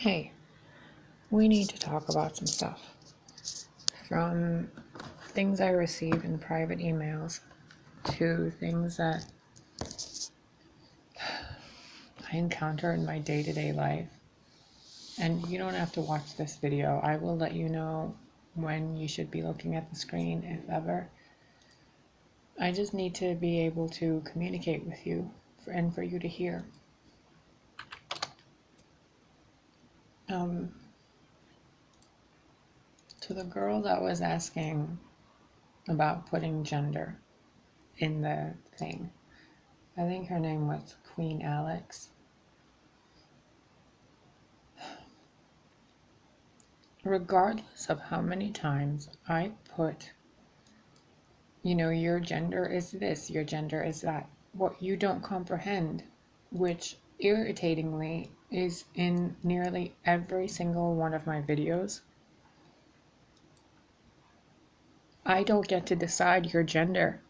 Hey, we need to talk about some stuff. From things I receive in private emails to things that I encounter in my day-to-day life. And you don't have to watch this video. I will let you know when you should be looking at the screen, if ever. I just need to be able to communicate with you and for you to hear. To the girl that was asking about putting gender in the thing, I think her name was Queen Alex. Regardless of how many times I put, your gender is this, your gender is that, what you don't comprehend, which irritatingly is in nearly every single one of my videos, I don't get to decide your gender.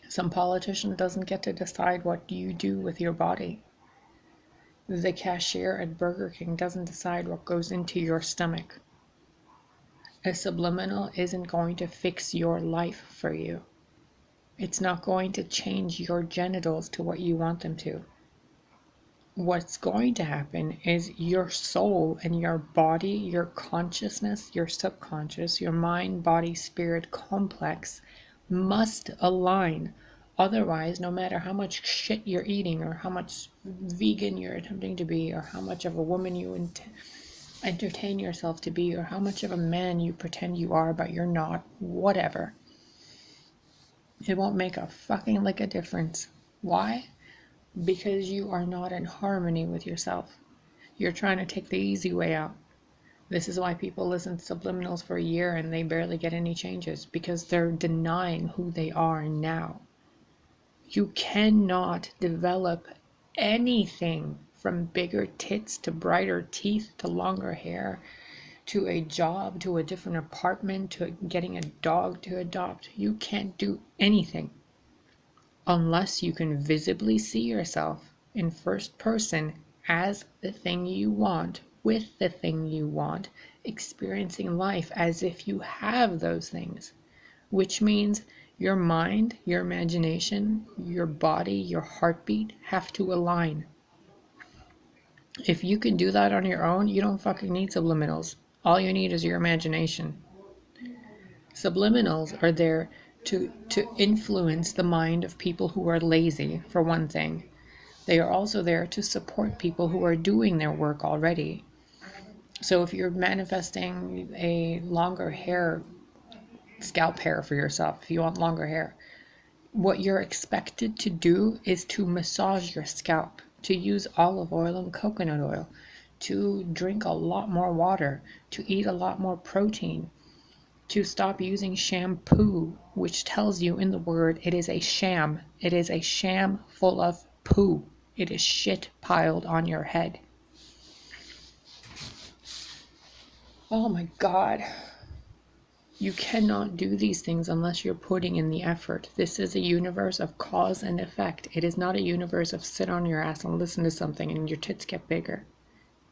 Some politician doesn't get to decide what you do with your body. The cashier at Burger King doesn't decide what goes into your stomach. A subliminal isn't going to fix your life for you. It's not going to change your genitals to what you want them to. What's going to happen is your soul and your body, your consciousness, your subconscious, your mind, body, spirit complex must align. Otherwise, no matter how much shit you're eating or how much vegan you're attempting to be or how much of a woman you entertain yourself to be or how much of a man you pretend you are but you're not, whatever, it won't make a fucking lick of difference. Why? Because you are not in harmony with yourself. You're trying to take the easy way out. This is why people listen to subliminals for a year and they barely get any changes, because they're denying who they are now. You cannot develop anything from bigger tits to brighter teeth to longer hair to a job to a different apartment to getting a dog to adopt. You can't do anything unless you can visibly see yourself in first person as the thing you want, with the thing you want, experiencing life as if you have those things, which means your mind, your imagination, your body, your heartbeat have to align. If you can do that on your own, you don't fucking need subliminals. All you need is your imagination. Subliminals are there to influence the mind of people who are lazy, for one thing. They are also there to support people who are doing their work already. So if you're manifesting a longer hair, scalp hair for yourself, if you want longer hair, what you're expected to do is to massage your scalp, to use olive oil and coconut oil, to drink a lot more water, to eat a lot more protein, to stop using shampoo, which tells you in the word it is a sham. It is a sham full of poo. It is shit piled on your head. Oh my God. You cannot do these things unless you're putting in the effort. This is a universe of cause and effect. It is not a universe of sit on your ass and listen to something and your tits get bigger.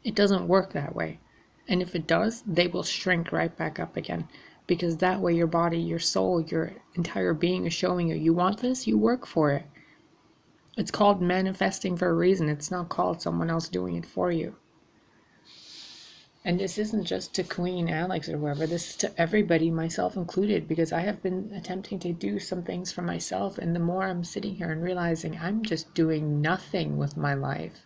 It doesn't work that way. And if it does, they will shrink right back up again. Because that way your body, your soul, your entire being is showing you, you want this, you work for it. It's called manifesting for a reason. It's not called someone else doing it for you. And this isn't just to Queen Alex or whoever, this is to everybody, myself included, because I have been attempting to do some things for myself, and the more I'm sitting here and realizing I'm just doing nothing with my life,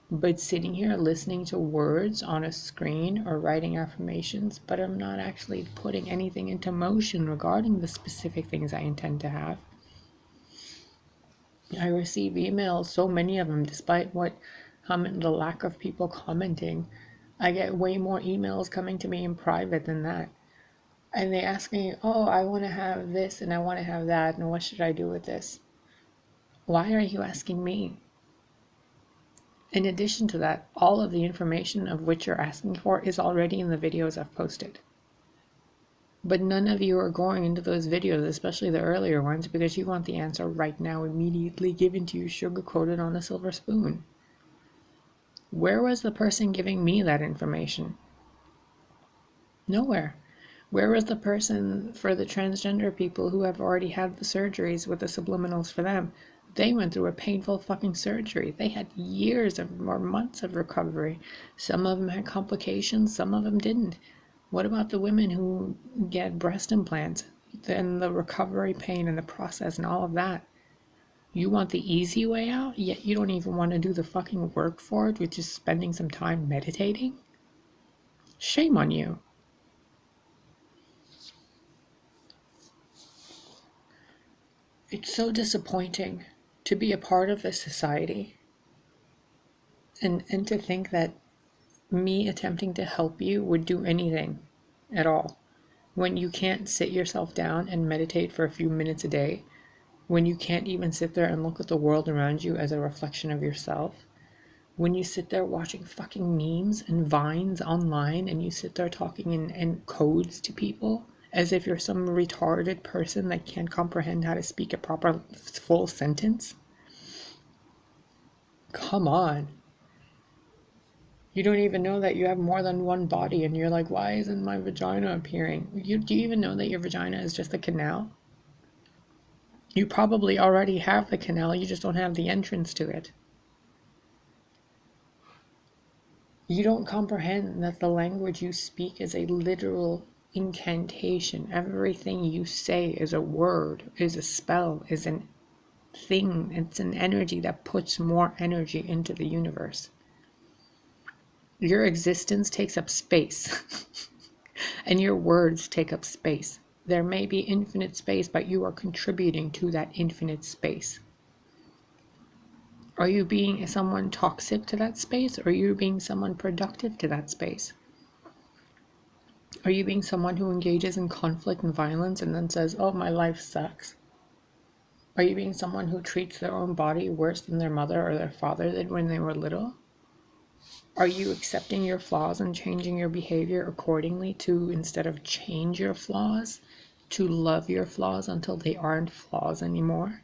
but sitting here listening to words on a screen or writing affirmations, but I'm not actually putting anything into motion regarding the specific things I intend to have. I receive emails, so many of them, despite the lack of people commenting. I get way more emails coming to me in private than that. And they ask me, oh, I want to have this and I want to have that, and what should I do with this? Why are you asking me? In addition to that, all of the information of which you're asking for is already in the videos I've posted. But none of you are going into those videos, especially the earlier ones, because you want the answer right now, immediately given to you, sugar-coated on a silver spoon. Where was the person giving me that information? Nowhere. Where was the person for the transgender people who have already had the surgeries with the subliminals for them? They went through a painful fucking surgery. They had years of or months of recovery. Some of them had complications, some of them didn't. What about the women who get breast implants? Then the recovery pain and the process and all of that. You want the easy way out, yet you don't even want to do the fucking work for it, which is spending some time meditating? Shame on you. It's so disappointing to be a part of this society and to think that me attempting to help you would do anything at all when you can't sit yourself down and meditate for a few minutes a day, when you can't even sit there and look at the world around you as a reflection of yourself, when you sit there watching fucking memes and vines online and you sit there talking in codes to people as if you're some retarded person that can't comprehend how to speak a proper full sentence. Come on. You don't even know that you have more than one body and you're like, why isn't my vagina appearing? Do you even know that your vagina is just a canal? You probably already have the canal, you just don't have the entrance to it. You don't comprehend that the language you speak is a literal incantation. Everything you say is a word, is a spell, is an thing. It's an energy that puts more energy into the universe. Your existence takes up space, and your words take up space. There may be infinite space, but you are contributing to that infinite space. Are you being someone toxic to that space, or are you being someone productive to that space? Are you being someone who engages in conflict and violence and then says, oh, my life sucks? Are you being someone who treats their own body worse than their mother or their father did when they were little? Are you accepting your flaws and changing your behavior accordingly to, instead of change your flaws, to love your flaws until they aren't flaws anymore?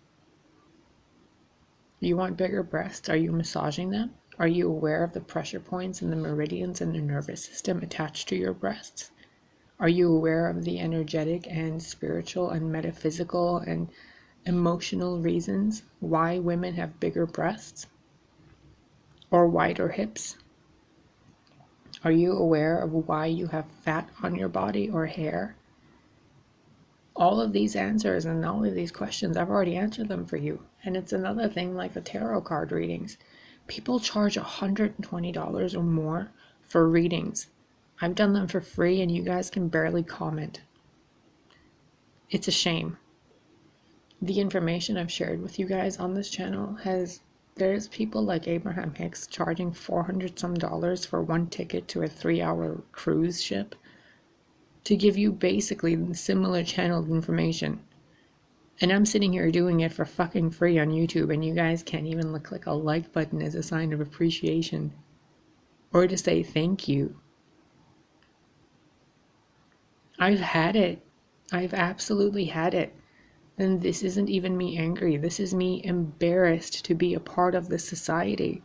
You want bigger breasts? Are you massaging them? Are you aware of the pressure points and the meridians in the nervous system attached to your breasts? Are you aware of the energetic and spiritual and metaphysical and emotional reasons why women have bigger breasts or wider hips? Are you aware of why you have fat on your body or hair? All of these answers and all of these questions, I've already answered them for you. And it's another thing like the tarot card readings. People charge $120 or more for readings. I've done them for free and you guys can barely comment. It's a shame. The information I've shared with you guys on this channel there's people like Abraham Hicks charging $400 some for one ticket to a 3-hour cruise ship to give you basically similar channeled information. And I'm sitting here doing it for fucking free on YouTube and you guys can't even click a like button as a sign of appreciation or to say thank you. I've had it. I've absolutely had it. And this isn't even me angry. This is me embarrassed to be a part of this society.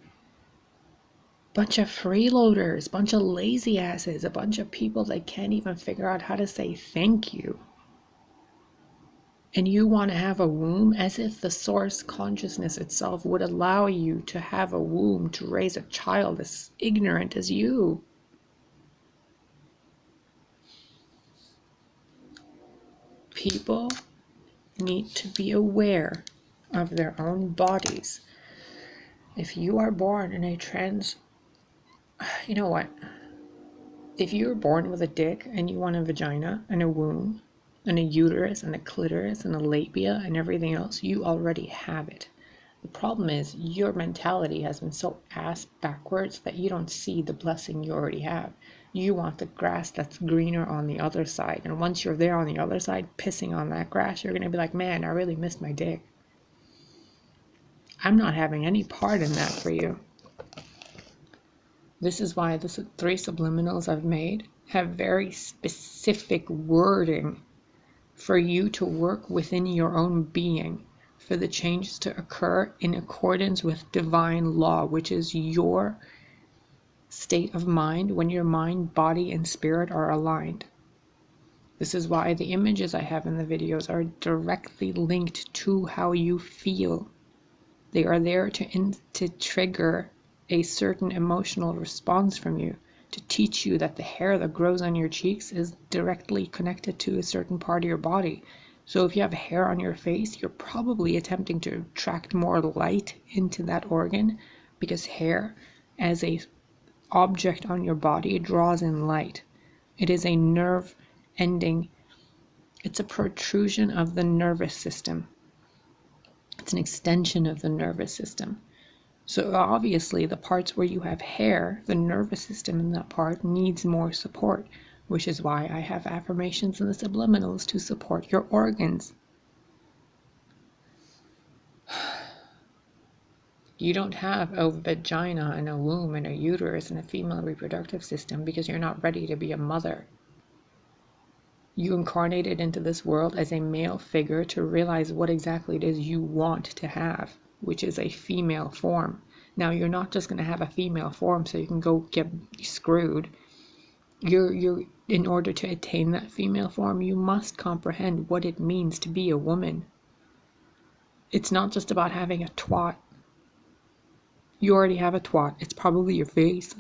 Bunch of freeloaders, bunch of lazy asses, a bunch of people that can't even figure out how to say thank you. And you want to have a womb as if the source consciousness itself would allow you to have a womb to raise a child as ignorant as you. People need to be aware of their own bodies. If you are born in a you know what? If you're born with a dick and you want a vagina and a womb and a uterus and a clitoris and a labia and everything else, you already have it. The problem is your mentality has been so ass backwards that you don't see the blessing you already have. You want the grass that's greener on the other side. And once you're there on the other side, pissing on that grass, you're going to be like, man, I really missed my dick. I'm not having any part in that for you. This is why the 3 subliminals I've made have very specific wording for you to work within your own being, for the changes to occur in accordance with divine law, which is your state of mind when your mind, body, and spirit are aligned. This is why the images I have in the videos are directly linked to how you feel. They are there to trigger a certain emotional response from you, to teach you that the hair that grows on your cheeks is directly connected to a certain part of your body. So if you have hair on your face, you're probably attempting to attract more light into that organ, because hair as a object on your body draws in light. It is a nerve ending. It's a protrusion of the nervous system. It's an extension of the nervous system. So obviously the parts where you have hair, the nervous system in that part needs more support, which is why I have affirmations and the subliminals to support your organs. You don't have a vagina and a womb and a uterus and a female reproductive system because you're not ready to be a mother. You incarnated into this world as a male figure to realize what exactly it is you want to have, which is a female form. Now, you're not just going to have a female form so you can go get screwed. In order to attain that female form, you must comprehend what it means to be a woman. It's not just about having a twat. You already have a twat. It's probably your face.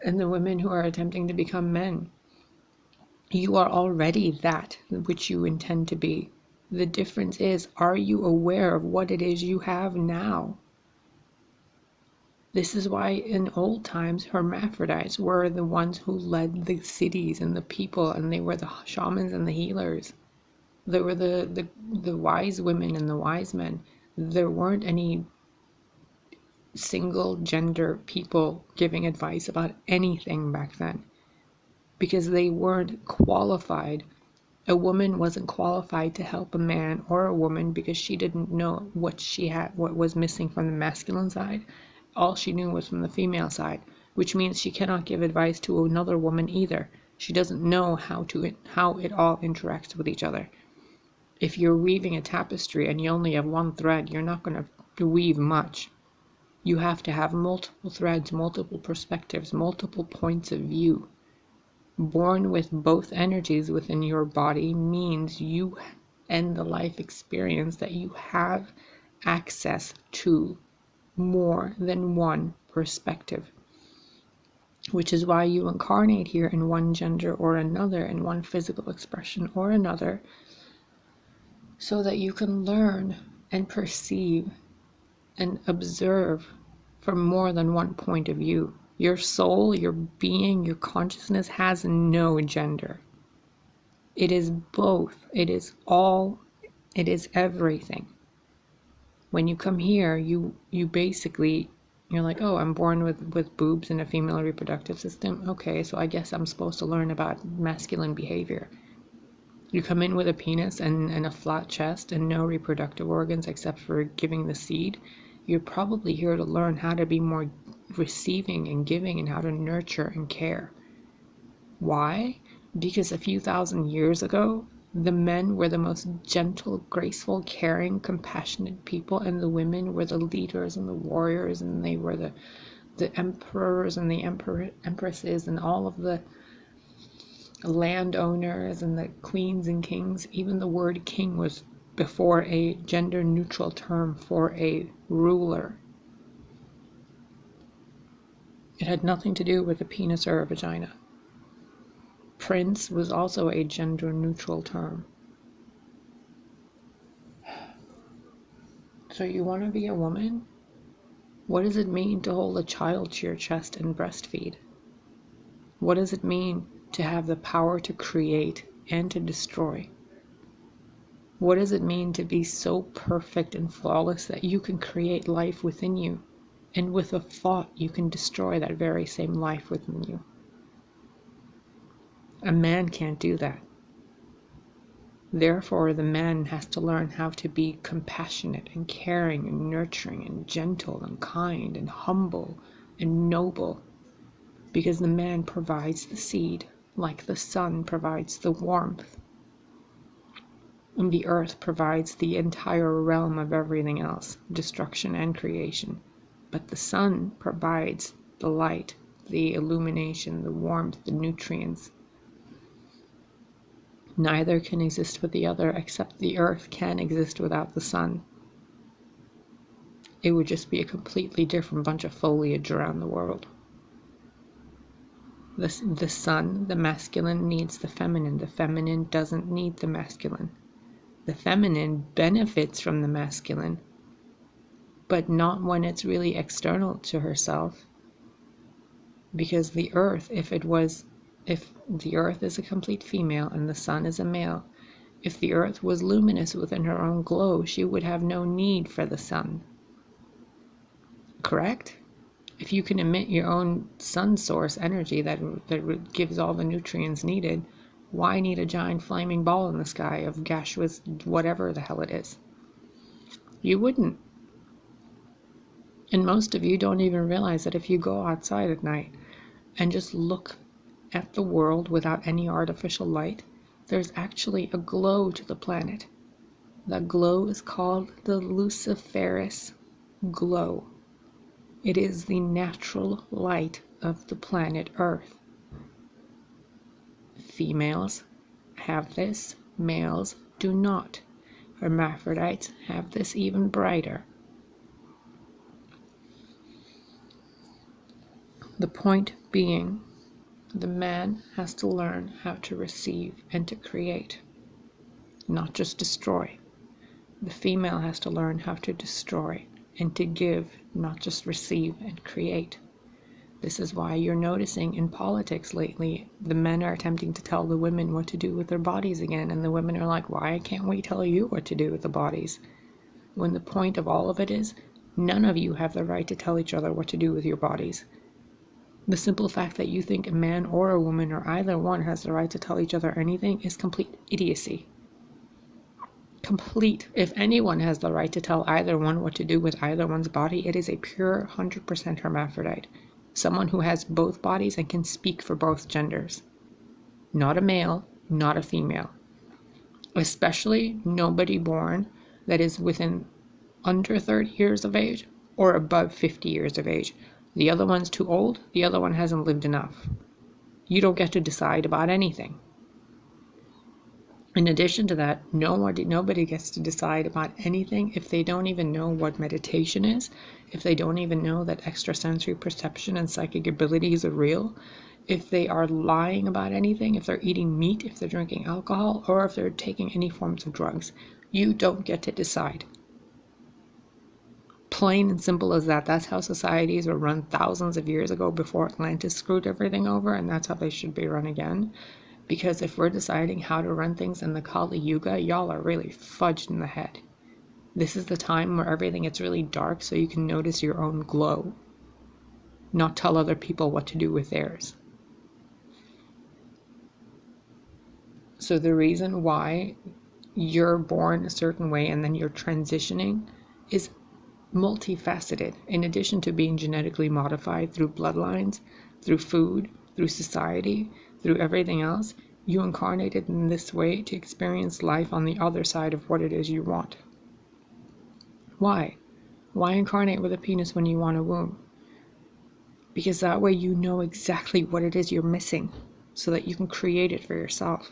And the women who are attempting to become men, you are already that which you intend to be. The difference is, are you aware of what it is you have now? This is why in old times hermaphrodites were the ones who led the cities and the people, and they were the shamans and the healers. They were the wise women and the wise men. There weren't any single gender people giving advice about anything back then, because they weren't qualified. A woman wasn't qualified to help a man or a woman because she didn't know what she had, what was missing from the masculine side. All she knew was from the female side, which means she cannot give advice to another woman either. She doesn't know how it all interacts with each other. If you're weaving a tapestry and you only have one thread, you're not going to weave much. You have to have multiple threads, multiple perspectives, multiple points of view. Born with both energies within your body means you and the life experience that you have access to more than one perspective, which is why you incarnate here in one gender or another, in one physical expression or another, so that you can learn and perceive and observe from more than one point of view. Your soul, your being, your consciousness has no gender. It is both. It is all. It is everything. When you come here, you basically, you're like, oh, I'm born with boobs and a female reproductive system. Okay, so I guess I'm supposed to learn about masculine behavior. You come in with a penis and a flat chest and no reproductive organs except for giving the seed. You're probably here to learn how to be more receiving and giving and how to nurture and care. Why? Because a few thousand years ago, the men were the most gentle, graceful, caring, compassionate people, and the women were the leaders and the warriors, and they were the emperors and the empresses and all of the landowners and the queens and kings. Even the word king was before a gender neutral term for a ruler. It had nothing to do with a penis or a vagina. Prince was also a gender neutral term. So you want to be a woman? What does it mean to hold a child to your chest and breastfeed? What does it mean to have the power to create and to destroy? What does it mean to be so perfect and flawless that you can create life within you, and with a thought you can destroy that very same life within you? A man can't do that. Therefore, the man has to learn how to be compassionate and caring and nurturing and gentle and kind and humble and noble, because the man provides the seed, like the sun provides the warmth, and the earth provides the entire realm of everything else, destruction and creation. But the sun provides the light, the illumination, the warmth, the nutrients. Neither can exist with the other, except the earth can exist without the sun. It would just be a completely different bunch of foliage around the world. The sun, the masculine, needs the feminine. The feminine doesn't need the masculine. The feminine benefits from the masculine, but not when it's really external to herself. Because the earth, if the earth is a complete female and the sun is a male, if the earth was luminous within her own glow, she would have no need for the sun. Correct? If you can emit your own sun source energy that gives all the nutrients needed, why need a giant flaming ball in the sky of gaseous whatever the hell it is? You wouldn't. And most of you don't even realize that if you go outside at night and just look at the world without any artificial light, there's actually a glow to the planet. That glow is called the luciferous glow. It is the natural light of the planet Earth. Females have this, males do not. Hermaphrodites have this even brighter. The point being, the man has to learn how to receive and to create, not just destroy. The female has to learn how to destroy and to give, not just receive and create. This is why you're noticing in politics lately, the men are attempting to tell the women what to do with their bodies again, and the women are like, why can't we tell you what to do with the bodies? When the point of all of it is, none of you have the right to tell each other what to do with your bodies. The simple fact that you think a man or a woman or either one has the right to tell each other anything is complete idiocy. Complete. If anyone has the right to tell either one what to do with either one's body, it is a pure 100% hermaphrodite. Someone who has both bodies and can speak for both genders. Not a male, not a female. Especially nobody born that is within under 30 years of age or above 50 years of age. The other one's too old, the other one hasn't lived enough. You don't get to decide about anything. In addition to that, nobody gets to decide about anything if they don't even know what meditation is, if they don't even know that extrasensory perception and psychic abilities are real, if they are lying about anything, if they're eating meat, if they're drinking alcohol, or if they're taking any forms of drugs. You don't get to decide. Plain and simple as that. That's how societies were run thousands of years ago before Atlantis screwed everything over, and that's how they should be run again. Because if we're deciding how to run things in the Kali Yuga, y'all are really fudged in the head. This is the time where everything gets really dark so you can notice your own glow, not tell other people what to do with theirs. So the reason why you're born a certain way and then you're transitioning is multifaceted. In addition to being genetically modified through bloodlines, through food, through society, through everything else, you incarnated in this way to experience life on the other side of what it is you want. Why? Why incarnate with a penis when you want a womb? Because that way you know exactly what it is you're missing, so that you can create it for yourself.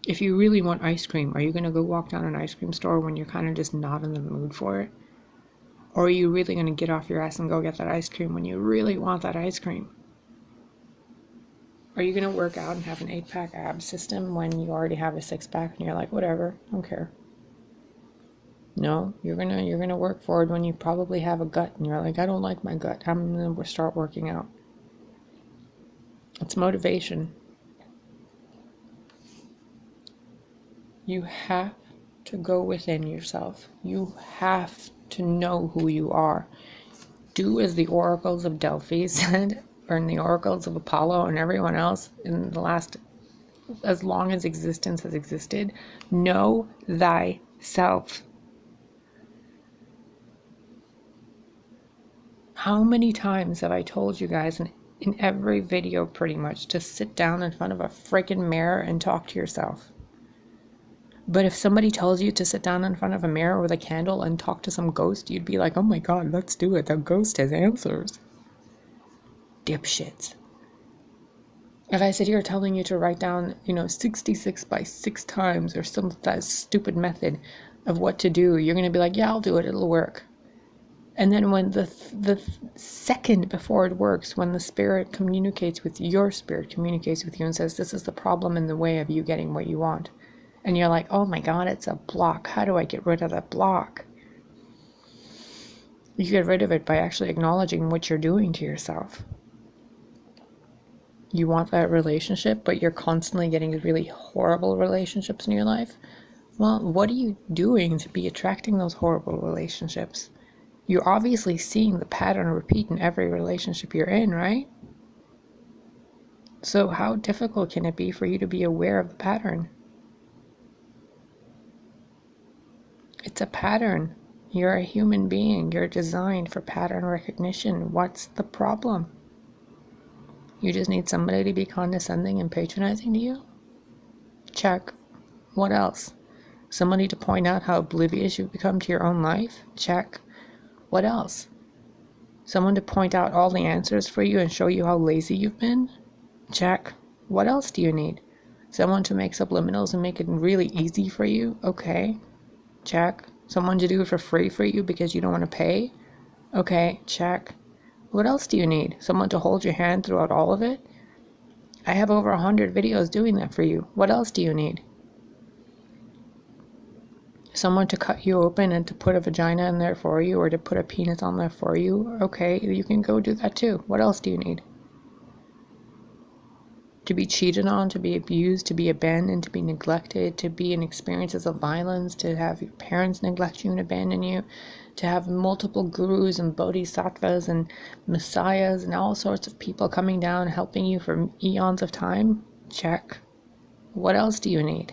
If you really want ice cream, are you going to go walk down an ice cream store when you're kind of just not in the mood for it? Or are you really going to get off your ass and go get that ice cream when you really want that ice cream? Are you going to work out and have an 8-pack ab system when you already have a 6-pack and you're like, whatever, don't care? No, you're gonna work for it when you probably have a gut and you're like, I don't like my gut, I'm going to start working out. It's motivation. You have to go within yourself. You have to know who you are. Do as the oracles of Delphi said, or in the oracles of Apollo and everyone else in the last, as long as existence has existed, know thyself. How many times have I told you guys in every video pretty much to sit down in front of a freaking mirror and talk to yourself? But if somebody tells you to sit down in front of a mirror with a candle and talk to some ghost, you'd be like, oh my God, let's do it. The ghost has answers. Dipshits. If I sit here telling you to write down, 66 by 6 times or some that stupid method of what to do, you're going to be like, yeah, I'll do it. It'll work. And then when the second before it works, when the spirit communicates with your spirit, communicates with you and says, this is the problem in the way of you getting what you want. And you're like, oh my God, it's a block. How do I get rid of that block? You get rid of it by actually acknowledging what you're doing to yourself. You want that relationship, but you're constantly getting really horrible relationships in your life. Well, what are you doing to be attracting those horrible relationships? You're obviously seeing the pattern repeat in every relationship you're in, right? So how difficult can it be for you to be aware of the pattern? It's a pattern. You're a human being. You're designed for pattern recognition. What's the problem? You just need somebody to be condescending and patronizing to you? Check. What else? Somebody to point out how oblivious you've become to your own life? Check. What else? Someone to point out all the answers for you and show you how lazy you've been? Check. What else do you need? Someone to make subliminals and make it really easy for you? Okay. Check. Someone to do it for free for you because you don't want to pay? Okay. Check. What else do you need? Someone to hold your hand throughout all of it? I have over 100 videos doing that for you. What else do you need? Someone to cut you open and to put a vagina in there for you, or to put a penis on there for you? Okay, you can go do that too. What else do you need? To be cheated on, to be abused, to be abandoned, to be neglected, to be in experiences of violence, to have your parents neglect you and abandon you, to have multiple gurus and bodhisattvas and messiahs and all sorts of people coming down helping you for eons of time? Check. What else do you need?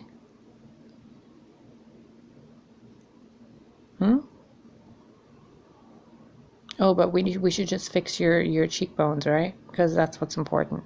Oh, but we should just fix your cheekbones, right? Because that's what's important.